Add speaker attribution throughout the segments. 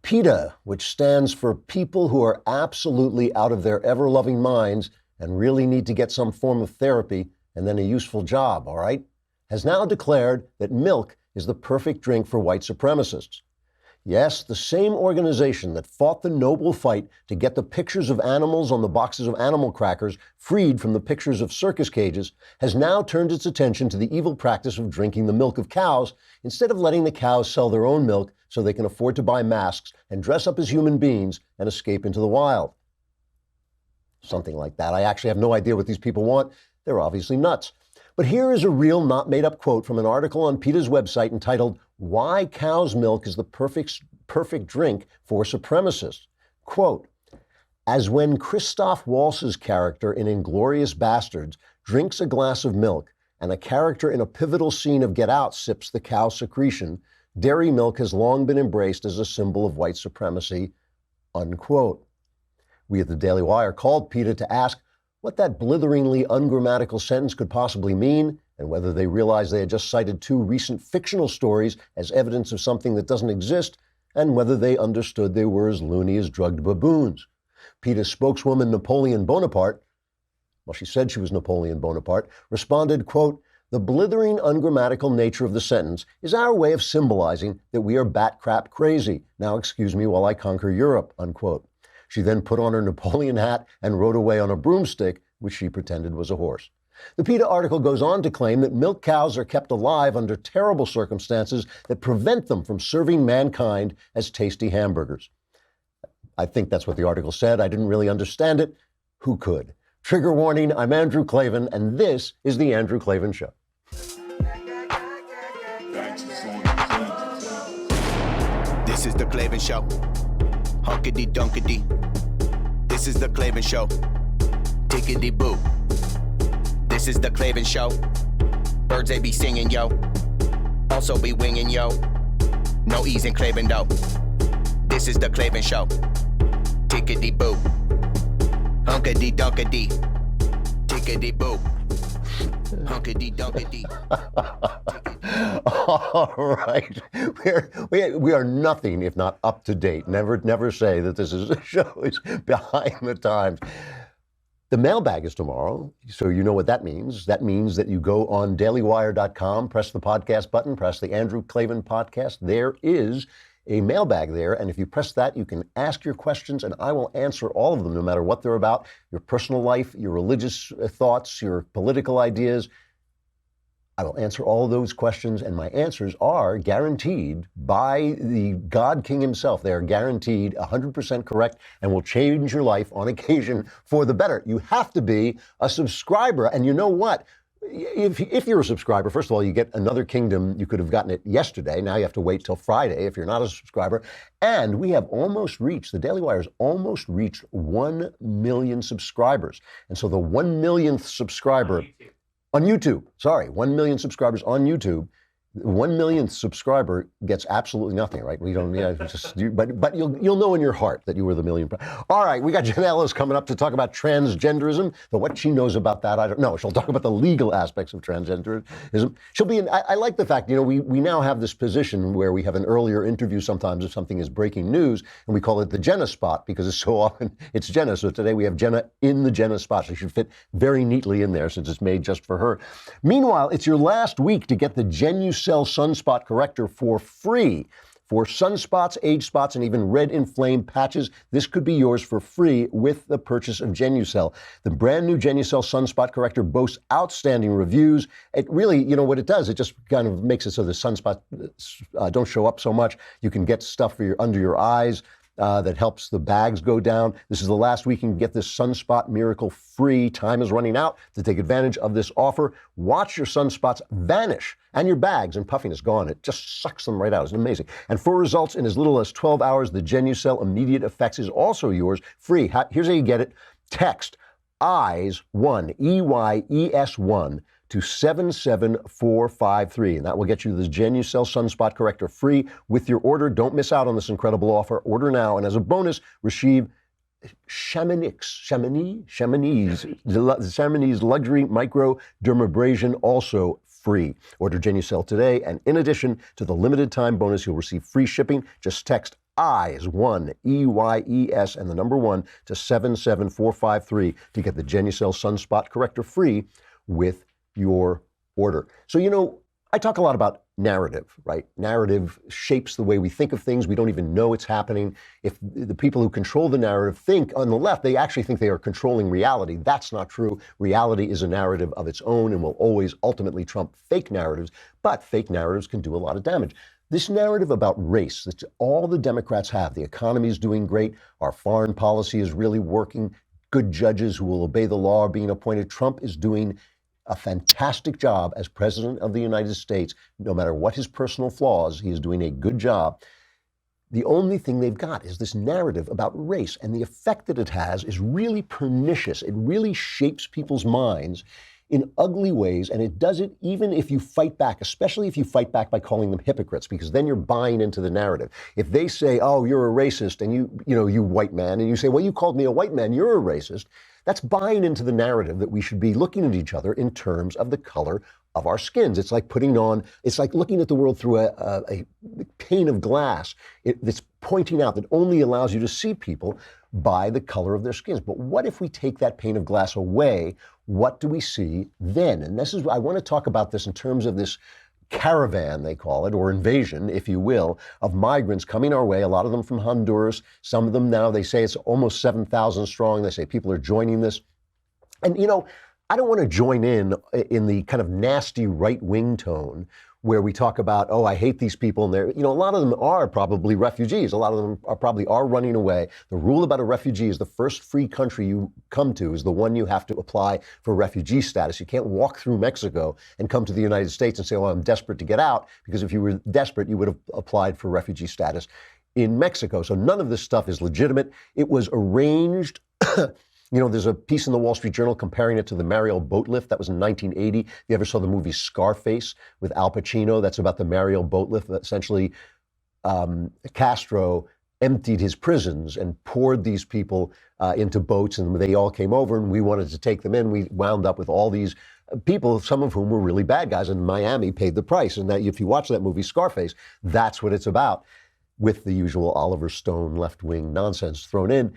Speaker 1: PETA, which stands for people who are absolutely out of their ever-loving minds and really need to get some form of therapy and then a useful job, all right, has now declared that milk is the perfect drink for white supremacists. Yes, the same organization that fought the noble fight to get the pictures of animals on the boxes of animal crackers freed from the pictures of circus cages has now turned its attention to the evil practice of drinking the milk of cows instead of letting the cows sell their own milk so they can afford to buy masks and dress up as human beings and escape into the wild. Something like that. I actually have no idea what these people want. They're obviously nuts. But here is a real, not made-up quote from an article on PETA's website entitled, "Why Cow's Milk is the Perfect Drink for Supremacists." Quote, "As when Christoph Waltz's character in Inglourious Bastards drinks a glass of milk and a character in a pivotal scene of Get Out sips the cow secretion, dairy milk has long been embraced as a symbol of white supremacy," unquote. We at the Daily Wire called PETA to ask what that blitheringly ungrammatical sentence could possibly mean, and whether they realized they had just cited two recent fictional stories as evidence of something that doesn't exist, and whether they understood they were as loony as drugged baboons. PETA spokeswoman Napoleon Bonaparte, well, she said she was Napoleon Bonaparte, responded, quote, "The blithering ungrammatical nature of the sentence is our way of symbolizing that we are bat crap crazy. Now excuse me while I conquer Europe," unquote. She then put on her Napoleon hat and rode away on a broomstick, which she pretended was a horse. The PETA article goes on to claim that milk cows are kept alive under terrible circumstances that prevent them from serving mankind as tasty hamburgers. I think that's what the article said. I didn't really understand it. Who could? Trigger warning, I'm Andrew Klavan, and this is The Andrew Klavan Show.
Speaker 2: This is The Klavan Show. Hunkity dunkity. This is The Klavan Show. Tickety boo. This is The Klavan Show. Birds they be singing, yo. Also be winging, yo. No ease in Klavan, though. This is The Klavan Show. Tickety boo. Hunkity dunkity. Tickety boo. Hunkity dunkity.
Speaker 1: All right. We are nothing if not up to date. Never say that this is a show is behind the times. The mailbag is tomorrow, so you know what that means. That means that you go on dailywire.com, press the podcast button, press the Andrew Klavan podcast. There is a mailbag there, and if you press that, you can ask your questions, and I will answer all of them, no matter what they're about, your personal life, your religious thoughts, your political ideas. I will answer all of those questions, and my answers are guaranteed by the God King himself. They are guaranteed 100% correct and will change your life on occasion for the better. You have to be a subscriber, and you know what? If you're a subscriber, first of all, you get another kingdom. You could have gotten it yesterday. Now you have to wait till Friday if you're not a subscriber. And we have almost reached, the Daily Wire has almost reached 1 million subscribers. And so the 1 millionth subscriber on YouTube, 1 million subscribers on YouTube. 1 millionth subscriber gets absolutely nothing, right? We don't, but you'll know in your heart that you were the millionth. All right, we got Jenna Ellis coming up to talk about transgenderism. But what she knows about that, I don't know. She'll talk about the legal aspects of transgenderism. She'll be I like the fact, we now have this position where we have an earlier interview sometimes if something is breaking news, and we call it the Jenna spot because it's so often it's Jenna. So today we have Jenna in the Jenna spot. She should fit very neatly in there since it's made just for her. Meanwhile, it's your last week to get the Genucell Sunspot Corrector for free. For sunspots, age spots, and even red inflamed patches, this could be yours for free with the purchase of Genucell. The brand new Genucell Sunspot Corrector boasts outstanding reviews. It really, what it does, it just kind of makes it so the sunspots don't show up so much. You can get stuff for under your eyes. That helps the bags go down. This is the last week you can get this Sunspot Miracle free. Time is running out to take advantage of this offer. Watch your sunspots vanish and your bags and puffiness gone. It just sucks them right out. It's amazing. And for results in as little as 12 hours, the Genucell Immediate Effects is also yours free. Here's how you get it. Text EYES1, EYES1 to 77453, and that will get you the Genucell Sunspot Corrector free with your order. Don't miss out on this incredible offer. Order now, and as a bonus, receive Chamonix Luxury Micro Dermabrasion also free. Order Genucell today, and in addition to the limited time bonus, you'll receive free shipping. Just text EYES, 1, EYES, and the number 1 to 77453 to get the Genucel Sunspot Corrector free with your order. So, I talk a lot about narrative, right? Narrative shapes the way we think of things. We don't even know it's happening. If the people who control the narrative think on the left, they actually think they are controlling reality. That's not true. Reality is a narrative of its own and will always ultimately trump fake narratives, but fake narratives can do a lot of damage. This narrative about race that all the Democrats have, the economy is doing great, our foreign policy is really working, good judges who will obey the law are being appointed. Trump is doing a fantastic job as president of the United States. No matter what his personal flaws, he is doing a good job. The only thing they've got is this narrative about race, and the effect that it has is really pernicious. It really shapes people's minds in ugly ways, and it does it even if you fight back, especially if you fight back by calling them hypocrites, because then you're buying into the narrative. If they say, oh, you're a racist, and you white man, and you say, well, you called me a white man, you're a racist, that's buying into the narrative that we should be looking at each other in terms of the color of our skins. It's like it's like looking at the world through a pane of glass that's pointing out, that only allows you to see people by the color of their skins. But what if we take that pane of glass away? What do we see then? And I want to talk about this in terms of this caravan, they call it, or invasion, if you will, of migrants coming our way, a lot of them from Honduras. Some of them now, they say it's almost 7,000 strong. They say people are joining this. And, I don't want to join in the kind of nasty right-wing tone where we talk about, oh, I hate these people. And they're, a lot of them are probably refugees. A lot of them probably are running away. The rule about a refugee is the first free country you come to is the one you have to apply for refugee status. You can't walk through Mexico and come to the United States and say, oh, I'm desperate to get out, because if you were desperate, you would have applied for refugee status in Mexico. So none of this stuff is legitimate. It was arranged. There's a piece in the Wall Street Journal comparing it to the Mariel boat lift. That was in 1980. You ever saw the movie Scarface with Al Pacino? That's about the Mariel boat lift. Essentially, Castro emptied his prisons and poured these people into boats, and they all came over, and we wanted to take them in. We wound up with all these people, some of whom were really bad guys, and Miami paid the price. And that, if you watch that movie Scarface, that's what it's about, with the usual Oliver Stone left-wing nonsense thrown in.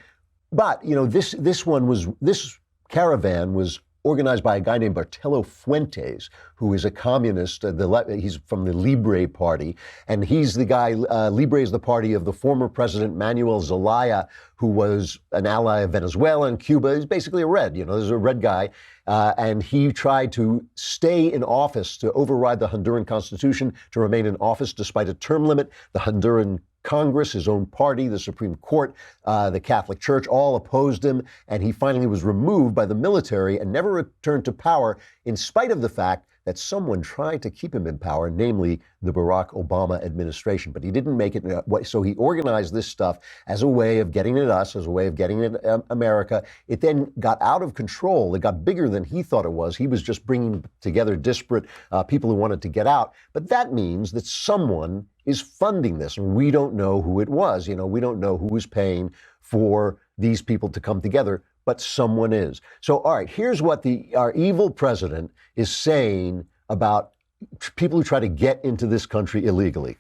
Speaker 1: But, this caravan was organized by a guy named Bartolo Fuentes, who is a communist. He's from the Libre Party, and he's the guy, Libre is the party of the former president Manuel Zelaya, who was an ally of Venezuela and Cuba. He's basically a red, there's a red guy. And he tried to stay in office to override the Honduran constitution, to remain in office despite a term limit. The Honduran Congress, his own party, the Supreme Court, the Catholic Church, all opposed him, and he finally was removed by the military and never returned to power, in spite of the fact that someone tried to keep him in power, namely the Barack Obama administration. But he didn't make it. So he organized this stuff as a way of getting at us, as a way of getting at America. It then got out of control. It got bigger than he thought it was. He was just bringing together disparate people who wanted to get out. But that means that someone is funding this, and we don't know who it was. We don't know who is paying for these people to come together, but someone is. So, all right, here's what our evil president is saying about people who try to get into this country illegally.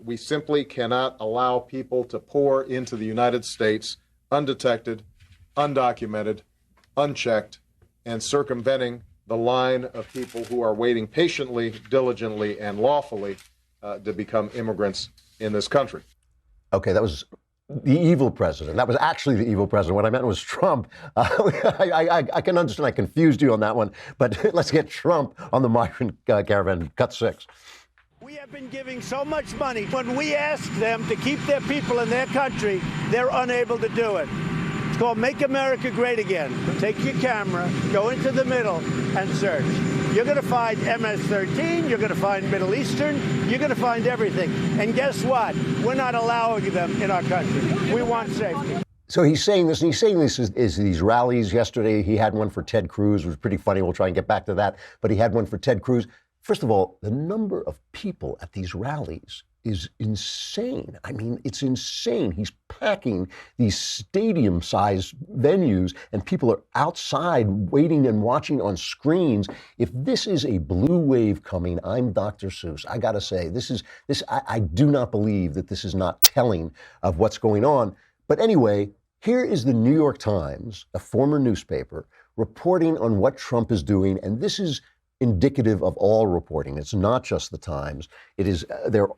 Speaker 3: We simply cannot allow people to pour into the United States undetected, undocumented, unchecked, and circumventing the line of people who are waiting patiently, diligently, and lawfully to become immigrants in this country.
Speaker 1: Okay, that was the evil president. That was actually the evil president. What I meant was Trump. I can understand I confused you on that one, but let's get Trump on the migrant caravan. Cut 6.
Speaker 4: We have been giving so much money. When we ask them to keep their people in their country, they're unable to do it. It's called Make America Great Again. Take your camera, go into the middle, and search. You're going to find MS-13, you're going to find Middle Eastern, you're going to find everything. And guess what? We're not allowing them in our country. We want safety.
Speaker 1: So he's saying this, and he's saying this is these rallies. Yesterday, he had one for Ted Cruz. It was pretty funny. We'll try and get back to that. But he had one for Ted Cruz. First of all, the number of people at these rallies is insane. I mean, it's insane. He's packing these stadium-sized venues, and people are outside waiting and watching on screens. If this is a blue wave coming, I'm Dr. Seuss. I got to say, I do not believe that this is not telling of what's going on. But anyway, here is the New York Times, a former newspaper, reporting on what Trump is doing, and this is indicative of all reporting. It's not just the Times. It is,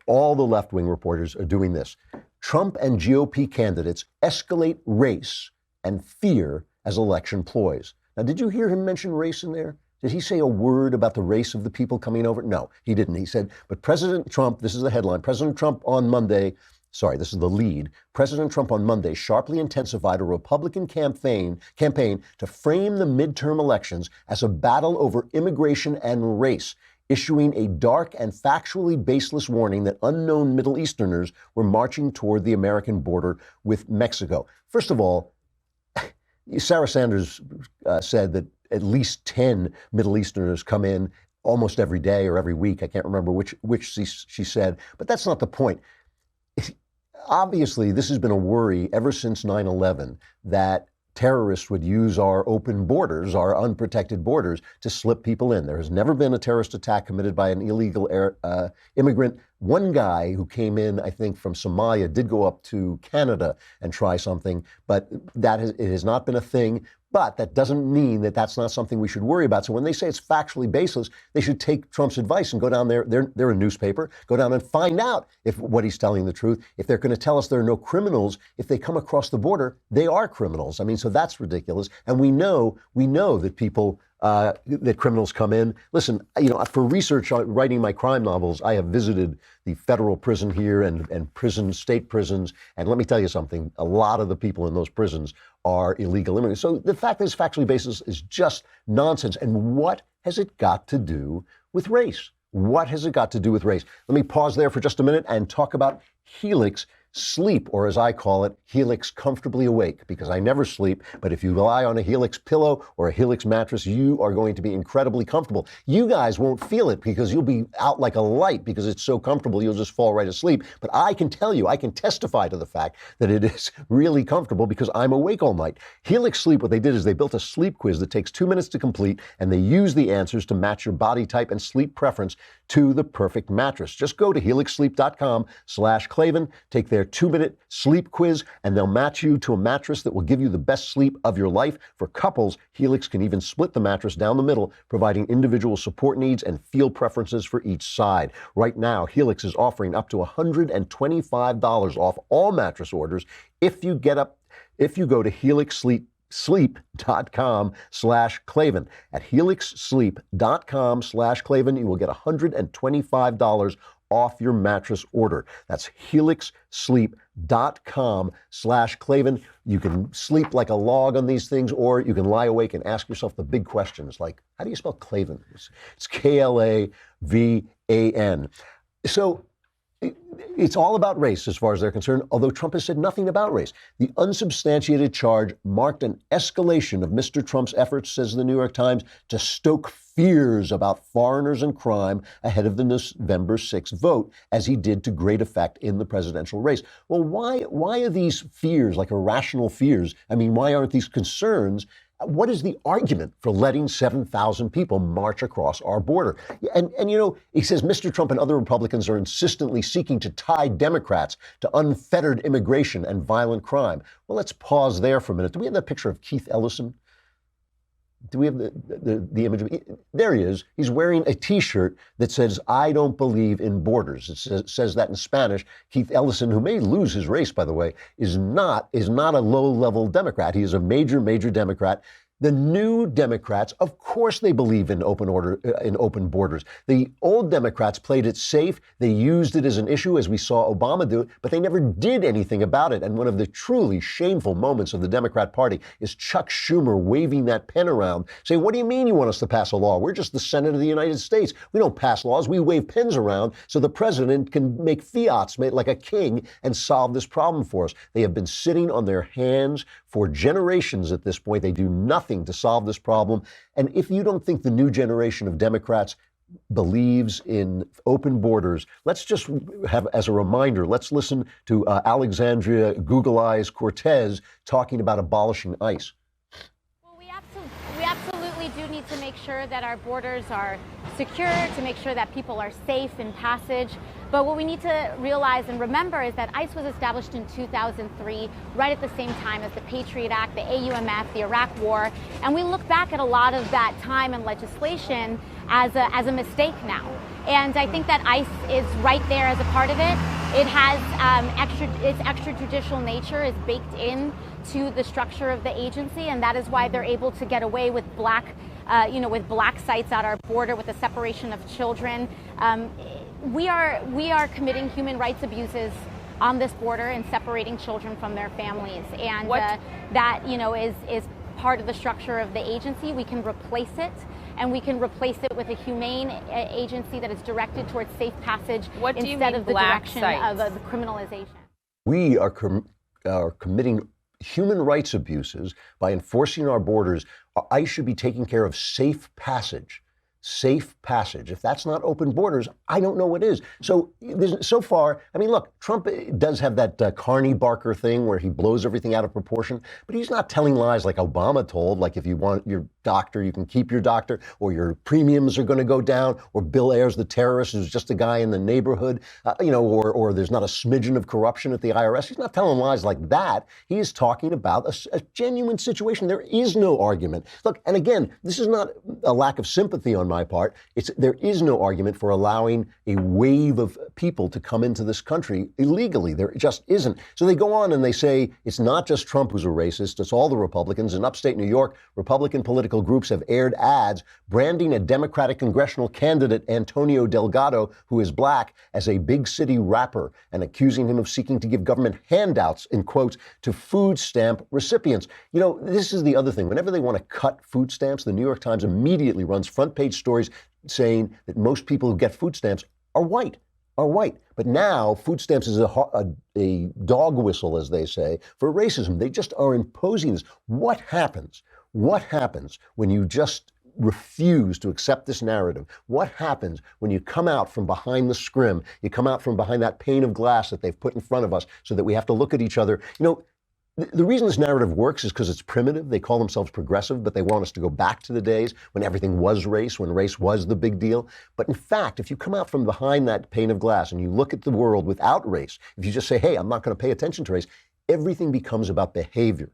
Speaker 1: all the left-wing reporters are doing this. Trump and GOP candidates escalate race and fear as election ploys. Now, did you hear him mention race in there? Did he say a word about the race of the people coming over? No, he didn't. He said, but President Trump, this is the headline, President Trump on Monday, sorry, this is the lead. President Trump on Monday sharply intensified a Republican campaign to frame the midterm elections as a battle over immigration and race, issuing a dark and factually baseless warning that unknown Middle Easterners were marching toward the American border with Mexico. First of all, Sarah Sanders said that at least 10 Middle Easterners come in almost every day or every week. I can't remember which she said, but that's not the point. Obviously, this has been a worry ever since 9/11 that terrorists would use our open borders, our unprotected borders, to slip people in. There has never been a terrorist attack committed by an illegal immigrant. One guy who came in, I think, from Somalia did go up to Canada and try something, but it has not been a thing. But that doesn't mean that that's not something we should worry about. So when they say it's factually baseless, they should take Trump's advice and go down there. They're a newspaper. Go down and find out if what he's telling the truth. If they're going to tell us there are no criminals, if they come across the border, they are criminals. I mean, so that's ridiculous. And we know that people, that criminals come in. Listen, for research on writing my crime novels, I have visited the federal prison here and state prisons. And let me tell you something, a lot of the people in those prisons are illegal immigrants. So the fact that it's factually baseless is just nonsense. And what has it got to do with race? What has it got to do with race? Let me pause there for just a minute and talk about Helix Sleep, or as I call it, Helix Comfortably Awake, because I never sleep. But if you lie on a Helix pillow or a Helix mattress, you are going to be incredibly comfortable. You guys won't feel it because you'll be out like a light because it's so comfortable, you'll just fall right asleep. But I can tell you, I can testify to the fact that it is really comfortable because I'm awake all night. Helix Sleep, what they did is they built a sleep quiz that takes 2 minutes to complete, and they use the answers to match your body type and sleep preference to the perfect mattress. Just go to helixsleep.com/Klavan, take their 2-minute sleep quiz, and they'll match you to a mattress that will give you the best sleep of your life. For couples, Helix can even split the mattress down the middle, providing individual support needs and feel preferences for each side. Right now, Helix is offering up to $125 off all mattress orders if you go to helixsleep.com/Klavan. At helixsleep.com/Klavan, you will get $125 off your mattress order. That's helixsleep.com/Klavan. You can sleep like a log on these things, or you can lie awake and ask yourself the big questions like, how do you spell Klavan? It's Klavan. So it's all about race as far as they're concerned, although Trump has said nothing about race. The unsubstantiated charge marked an escalation of Mr. Trump's efforts, says the New York Times, to stoke fears about foreigners and crime ahead of the November 6th vote, as he did to great effect in the presidential race. Well, why are these fears like irrational fears? I mean, why aren't these concerns? What is the argument for letting 7,000 people march across our border? And he says Mr. Trump and other Republicans are insistently seeking to tie Democrats to unfettered immigration and violent crime. Well, let's pause there for a minute. Do we have that picture of Keith Ellison? Do we have the image of there he is. He's wearing a T-shirt that says, "I don't believe in borders." It says that in Spanish. Keith Ellison, who may lose his race, by the way, is not a low-level Democrat. He is a major Democrat. The new Democrats, of course, they believe in open borders. The old Democrats played it safe. They used it as an issue, as we saw Obama do it, but they never did anything about it. And one of the truly shameful moments of the Democrat Party is Chuck Schumer waving that pen around, saying, "What do you mean you want us to pass a law? We're just the Senate of the United States. We don't pass laws. We wave pens around so the president can make fiats like a king and solve this problem for us." They have been sitting on their hands for generations at this point. They do nothing to solve this problem. And if you don't think the new generation of Democrats believes in open borders. Let's just have, as a reminder, let's listen to Alexandria Google Eyes Cortez talking about abolishing ICE.
Speaker 5: Well, we absolutely do need to make sure that our borders are secure, to make sure that people are safe in passage. But what we need to realize and remember is that ICE was established in 2003, right at the same time as the Patriot Act, the AUMF, the Iraq War. And we look back at a lot of that time and legislation as a mistake now. And I think that ICE is right there as a part of it. It has its extrajudicial nature is baked in to the structure of the agency, and that is why they're able to get away with black sites at our border, with the separation of children. We are committing human rights abuses on this border and separating children from their families, and that is part of the structure of the agency. We can replace it, and we can replace it with a humane agency that is directed towards safe passage instead of the direction of the criminalization. We
Speaker 1: are committing human rights abuses by enforcing our borders. ICE should be taking care of safe passage. Safe passage. If that's not open borders, I don't know what is. So far, I mean, look, Trump does have that Carney Barker thing where he blows everything out of proportion, but he's not telling lies like Obama told, like if you want your doctor, you can keep your doctor, or your premiums are going to go down, or Bill Ayers, the terrorist, who's just a guy in the neighborhood, or there's not a smidgen of corruption at the IRS. He's not telling lies like that. He is talking about a genuine situation. There is no argument. Look, and again, this is not a lack of sympathy on my part. There is no argument for allowing a wave of people to come into this country illegally. There just isn't. So they go on and they say it's not just Trump who's a racist, it's all the Republicans. In upstate New York, Republican political groups have aired ads branding a Democratic congressional candidate, Antonio Delgado, who is black, as a big city rapper and accusing him of seeking to give government handouts, in quotes, to food stamp recipients. You know, this is the other thing. Whenever they want to cut food stamps, the New York Times immediately runs front page stories saying that most people who get food stamps are white. But now food stamps is a dog whistle, as they say, for racism. They just are imposing this. What happens? What happens when you just refuse to accept this narrative? What happens when you come out from behind the scrim? You come out from behind that pane of glass that they've put in front of us so that we have to look at each other. You know, the reason this narrative works is because it's primitive. They call themselves progressive, but they want us to go back to the days when everything was race, when race was the big deal. But in fact, if you come out from behind that pane of glass and you look at the world without race, if you just say, hey, I'm not going to pay attention to race, everything becomes about behavior.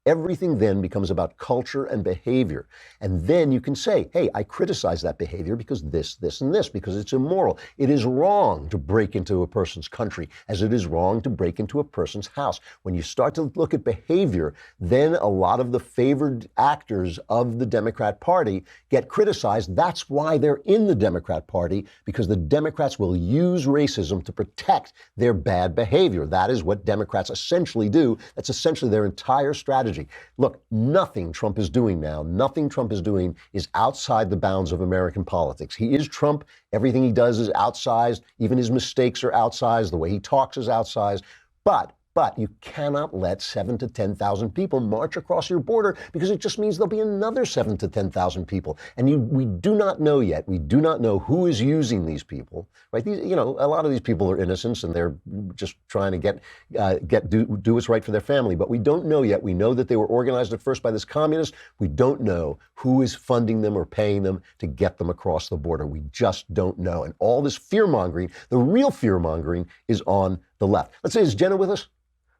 Speaker 1: Everything then becomes about culture and behavior. And then you can say, hey, I criticize that behavior because this, and this, because it's immoral. It is wrong to break into a person's country as it is wrong to break into a person's house. When you start to look at behavior, then a lot of the favored actors of the Democrat Party get criticized. That's why they're in the Democrat Party, because the Democrats will use racism to protect their bad behavior. That is what Democrats essentially do. That's essentially their entire strategy. Look, nothing Trump is doing now, nothing Trump is doing is outside the bounds of American politics. He is Trump. Everything he does is outsized. Even his mistakes are outsized. The way he talks is outsized. But you cannot let 7,000 to 10,000 people march across your border, because it just means there'll be another 7,000 to 10,000 people. And we do not know yet. We do not know who is using these people, right? These, a lot of these people are innocents and they're just trying to do what's right for their family. But we don't know yet. We know that they were organized at first by this communist. We don't know who is funding them or paying them to get them across the border. We just don't know. And all this fear-mongering, the real fear-mongering, is on the left. Let's say, is Jenna with us?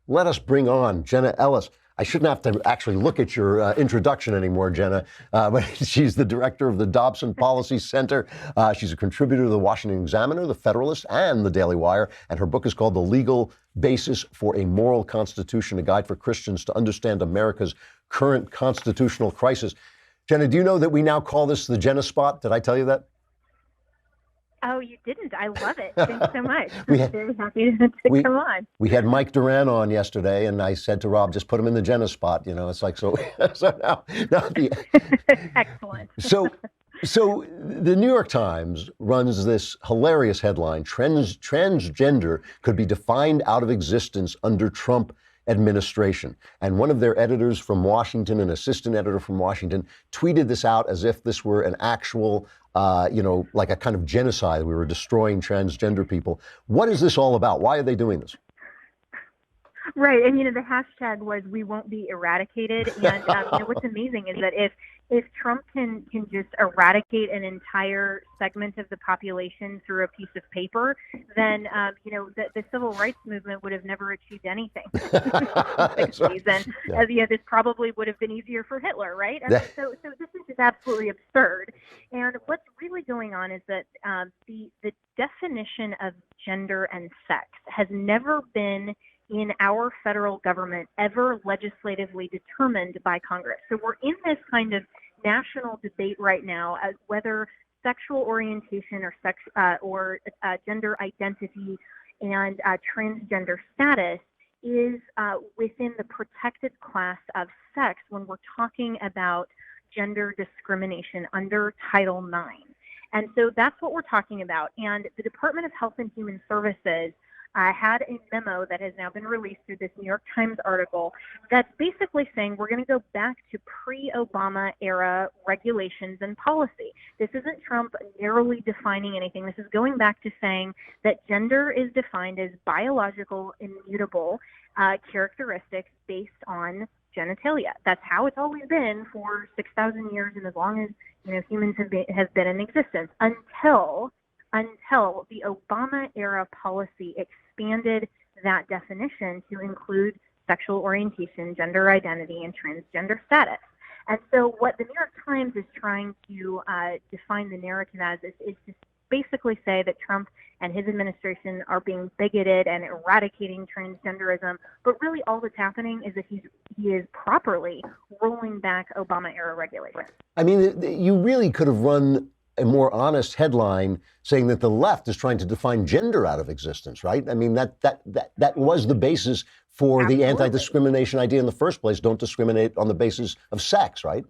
Speaker 1: Let us bring on Jenna Ellis. I shouldn't have to actually look at your introduction anymore, Jenna, but she's the director of the Dobson Policy Center. She's a contributor to the Washington Examiner, the Federalist, and the Daily Wire, and her book is called The Legal Basis for a Moral Constitution, a Guide for Christians to Understand America's Current Constitutional Crisis. Jenna, do you know that we now call this the Jenna Spot? Did I tell you that?
Speaker 6: Oh, you didn't. I love it. Thanks so much. I'm very happy to come on.
Speaker 1: We had Mike Duran on yesterday, and I said to Rob, just put him in the Jenna Spot. It's like, so now
Speaker 6: Excellent.
Speaker 1: So the New York Times runs this hilarious headline: transgender could be defined out of existence under Trump administration. And one of their editors from Washington, an assistant editor from Washington, tweeted this out as if this were an actual like a kind of genocide. We were destroying transgender people. What is this all about? Why are they doing this?
Speaker 6: Right, and the hashtag was "We won't be eradicated," and what's amazing is that if Trump can just eradicate an entire segment of the population through a piece of paper, then the civil rights movement would have never achieved anything. This probably would have been easier for Hitler, right? So this is just absolutely absurd. And what's really going on is that the definition of gender and sex has never been in our federal government ever legislatively determined by Congress. So we're in this kind of national debate right now as whether sexual orientation or gender identity and transgender status is within the protected class of sex when we're talking about gender discrimination under Title IX. And so that's what we're talking about. And the Department of Health and Human Services had a memo that has now been released through this New York Times article that's basically saying we're going to go back to pre-Obama era regulations and policy. This isn't Trump narrowly defining anything. This is going back to saying that gender is defined as biological, immutable characteristics based on genitalia. That's how it's always been for 6,000 years and as long as humans have been in existence until the Obama-era policy expanded that definition to include sexual orientation, gender identity, and transgender status. And so what the New York Times is trying to define the narrative as is to basically say that Trump and his administration are being bigoted and eradicating transgenderism, but really all that's happening is that he is properly rolling back Obama-era regulations. I
Speaker 1: mean, you really could have run a more honest headline saying that the left is trying to define gender out of existence, right? I mean, that was the basis for
Speaker 6: Absolutely.
Speaker 1: The anti-discrimination idea in the first place. Don't discriminate on the basis of sex, right?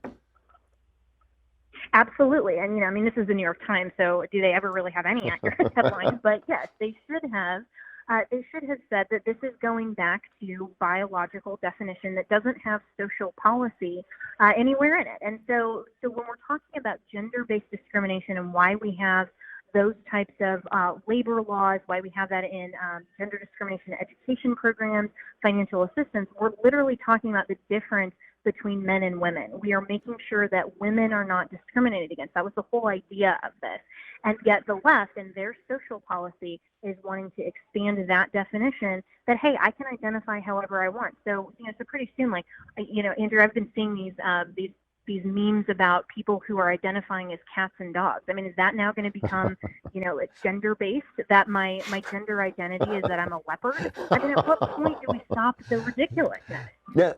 Speaker 6: Absolutely. And, this is the New York Times, so do they ever really have any accurate headlines? But yes, they should have said that this is going back to biological definition that doesn't have social policy anywhere in it. And so when we're talking about gender-based discrimination and why we have those types of labor laws, why we have that in gender discrimination education programs, financial assistance, we're literally talking about the difference between men and women. We are making sure that women are not discriminated against. That was the whole idea of this. And yet the left and their social policy is wanting to expand that definition that, hey, I can identify however I want. So, so pretty soon, Andrew, I've been seeing these memes about people who are identifying as cats and dogs. I mean, is that now going to become, it's gender-based, that my gender identity is that I'm a leopard? I mean, at what point do we stop the ridiculousness?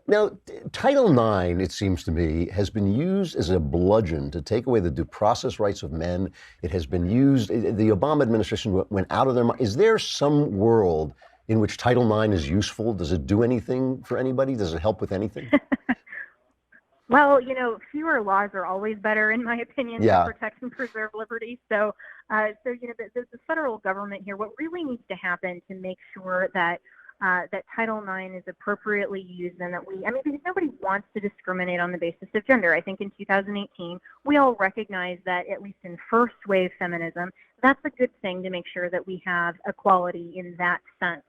Speaker 1: Now, Title IX, it seems to me, has been used as a bludgeon to take away the due process rights of men. It has been used, the Obama administration went out of their mind. Is there some world in which Title IX is useful? Does it do anything for anybody? Does it help with anything?
Speaker 6: Well, fewer laws are always better, in my opinion, to protect and preserve liberty. So, the federal government here, what really needs to happen to make sure that Title IX is appropriately used and that because nobody wants to discriminate on the basis of gender. I think in 2018, we all recognize that, at least in first wave feminism, that's a good thing to make sure that we have equality in that sense.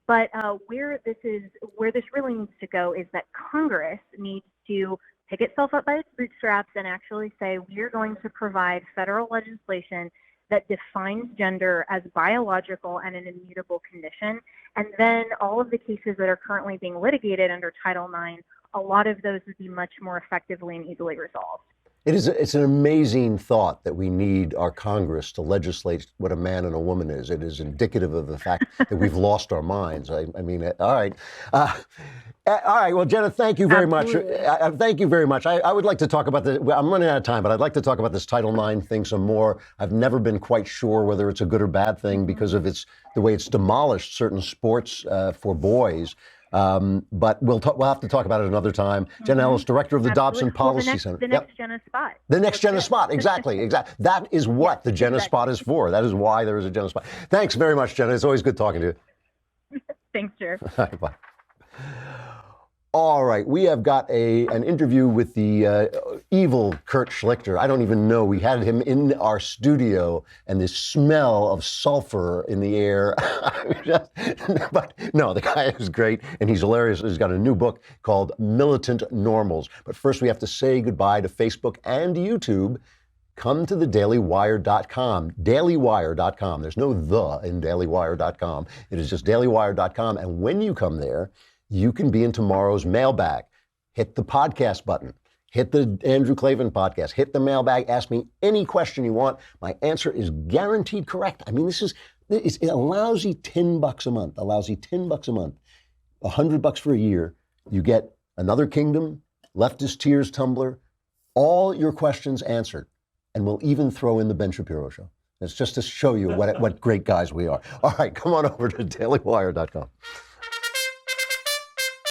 Speaker 6: But where this really needs to go is that Congress needs to pick itself up by its bootstraps and actually say, we're going to provide federal legislation that defines gender as biological and an immutable condition. And then all of the cases that are currently being litigated under Title IX, a lot of those would be much more effectively and easily resolved.
Speaker 1: It's an amazing thought that we need our Congress to legislate what a man and a woman is. It is indicative of the fact that we've lost our minds. All right. All right. Well, Jenna, thank you very much. Thank you very much. I would like to talk about I'm running out of time, but I'd like to talk about this Title IX thing some more. I've never been quite sure whether it's a good or bad thing because of the way it's demolished certain sports for boys. But we'll have to talk about it another time. Jenna Ellis, director of the Dobson Policy Center.
Speaker 6: The next Jenna spot.
Speaker 1: The next Jenna spot. Exactly. That is what the Jenna spot is for. That is why there is a Jenna spot. Thanks very much, Jenna. It's always good talking to you.
Speaker 6: Thanks, Jer.
Speaker 1: Bye. All right, we have got an interview with the evil Kurt Schlichter. I don't even know. We had him in our studio, and this smell of sulfur in the air. But no, the guy is great, and he's hilarious. He's got a new book called Militant Normals. But first, we have to say goodbye to Facebook and YouTube. Come to the dailywire.com, dailywire.com. There's no the in dailywire.com. It is just dailywire.com. And when you come there, you can be in tomorrow's mailbag. Hit the podcast button. Hit the Andrew Klavan podcast. Hit the mailbag. Ask me any question you want. My answer is guaranteed correct. I mean, it's a lousy $10 a month. A lousy $10 a month. $100 for a year. You get Another Kingdom, Leftist Tears Tumblr, all your questions answered. And we'll even throw in the Ben Shapiro Show. It's just to show you what great guys we are. All right, come on over to dailywire.com.